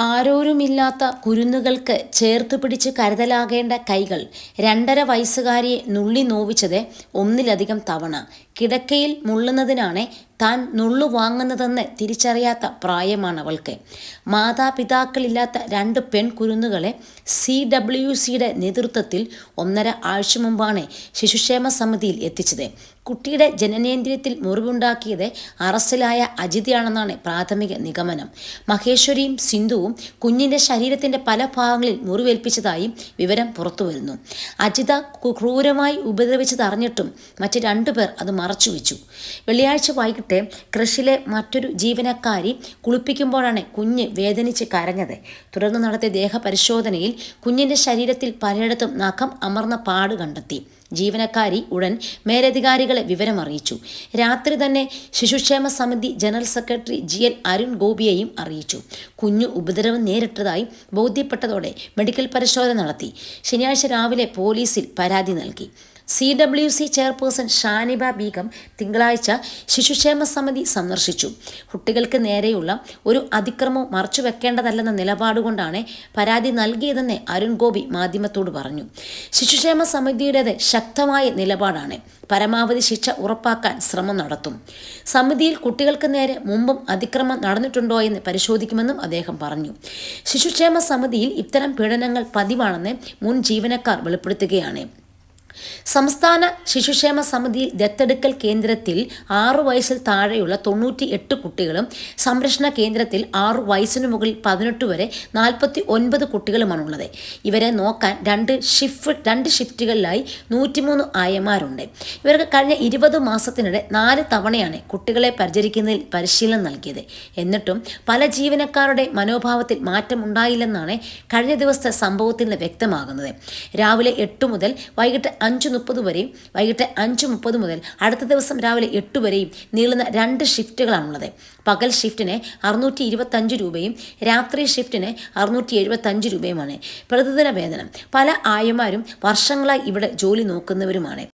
ആരോരുമില്ലാത്ത കുരുന്നുകൾക്ക് ചേർത്തു പിടിച്ച് കരുതലാകേണ്ട കൈകൾ 2.5 വയസ്സുകാരിയെ നുള്ളി നോവിച്ചത് ഒന്നിലധികം തവണ. കിടക്കയിൽ മുള്ളുന്നതിനാണ് താൻ നുള്ളു വാങ്ങുന്നതെന്ന് തിരിച്ചറിയാത്ത പ്രായമാണവൾക്ക്. മാതാപിതാക്കളില്ലാത്ത 2 പെൺകുരുന്നുകളെ CWCയുടെ നേതൃത്വത്തിൽ 1.5 ആഴ്ച മുമ്പാണ് ശിശുക്ഷേമ സമിതിയിൽ എത്തിച്ചത്. കുട്ടിയുടെ ജനനേന്ദ്രിയത്തിൽ മുറിവുണ്ടാക്കിയത് അറസ്റ്റിലായ അജിതയാണെന്നാണ് പ്രാഥമിക നിഗമനം. മഹേശ്വരിയും സിന്ധുവും കുഞ്ഞിൻ്റെ ശരീരത്തിൻ്റെ പല ഭാഗങ്ങളിൽ മുറിവേൽപ്പിച്ചതായും വിവരം പുറത്തുവരുന്നു. അജിത ക്രൂരമായി ഉപദ്രവിച്ചതറിഞ്ഞിട്ടും മറ്റ് 2 പേർ അത് മറച്ചുവെച്ചു. വെള്ളിയാഴ്ച വൈകിട്ട് കൃഷിയിലെ മറ്റൊരു ജീവനക്കാരി കുളിപ്പിക്കുമ്പോഴാണ് കുഞ്ഞ് വേദനിച്ച് കരഞ്ഞത്. തുടർന്ന് നടത്തിയ ദേഹപരിശോധനയിൽ കുഞ്ഞിൻ്റെ ശരീരത്തിൽ പലയിടത്തും നഖം അമർന്ന പാട് കണ്ടെത്തി. ജീവനക്കാരി ഉടൻ മേലധികാരികളെ വിവരമറിയിച്ചു. രാത്രി തന്നെ ശിശുക്ഷേമ സമിതി ജനറൽ സെക്രട്ടറി GL അരുൺ ഗോപിയെയും അറിയിച്ചു. കുഞ്ഞു ഉപദ്രവം നേരിട്ടതായി ബോധ്യപ്പെട്ടതോടെ മെഡിക്കൽ പരിശോധന നടത്തി. ശനിയാഴ്ച രാവിലെ പോലീസിൽ പരാതി നൽകി. CWC ചെയർപേഴ്സൺ ഷാനിബ ബീഗം തിങ്കളാഴ്ച ശിശുക്ഷേമ സമിതി സന്ദർശിച്ചു. കുട്ടികൾക്ക് നേരെയുള്ള ഒരു അതിക്രമവും മറച്ചുവെക്കേണ്ടതല്ലെന്ന നിലപാടുകൊണ്ടാണ് പരാതി നൽകിയതെന്ന് അരുൺ ഗോപി മാധ്യമത്തോട് പറഞ്ഞു. ശിശുക്ഷേമ സമിതിയുടേത് ശക്തമായ നിലപാടാണ്. പരമാവധി ശിക്ഷ ഉറപ്പാക്കാൻ ശ്രമം നടത്തും. സമിതിയിൽ കുട്ടികൾക്ക് നേരെ മുമ്പും അതിക്രമം നടന്നിട്ടുണ്ടോ എന്ന് പരിശോധിക്കുമെന്നും അദ്ദേഹം പറഞ്ഞു. ശിശുക്ഷേമ സമിതിയിൽ ഇത്തരം പീഡനങ്ങൾ പതിവാണെന്ന് മുൻ ജീവനക്കാർ വെളിപ്പെടുത്തുകയാണ്. സംസ്ഥാന ശിശുക്ഷേമ സമിതിയിൽ ദത്തെടുക്കൽ കേന്ദ്രത്തിൽ 6 വയസ്സിൽ താഴെയുള്ള 98 കുട്ടികളും സംരക്ഷണ കേന്ദ്രത്തിൽ 6 വയസ്സിനു മുകളിൽ 18 വരെ 49 കുട്ടികളുമാണുള്ളത്. ഇവരെ നോക്കാൻ 2 ഷിഫ്റ്റുകളിലായി 103 ആയമാരുണ്ട്. ഇവർക്ക് കഴിഞ്ഞ 20 മാസത്തിനിടെ 4 തവണയാണ് കുട്ടികളെ പരിചരിക്കുന്നതിൽ പരിശീലനം നൽകിയത്. എന്നിട്ടും പല ജീവനക്കാരുടെ മനോഭാവത്തിൽ മാറ്റമുണ്ടായില്ലെന്നാണ് കഴിഞ്ഞ ദിവസത്തെ സംഭവത്തിൽ നിന്ന് വ്യക്തമാകുന്നത്. രാവിലെ 8 മുതൽ വൈകിട്ട് 5:30 വരെയും വൈകിട്ട് 5:30 മുതൽ അടുത്ത ദിവസം രാവിലെ 8 വരെയും നീളുന്ന 2 ഷിഫ്റ്റുകളാണുള്ളത്. പകൽ ഷിഫ്റ്റിന് 625 രൂപയും രാത്രി ഷിഫ്റ്റിന് 675 രൂപയുമാണ് പ്രതിദിന വേതനം. പല ആയമാരും വർഷങ്ങളായി ഇവിടെ ജോലി നോക്കുന്നവരുമാണ്.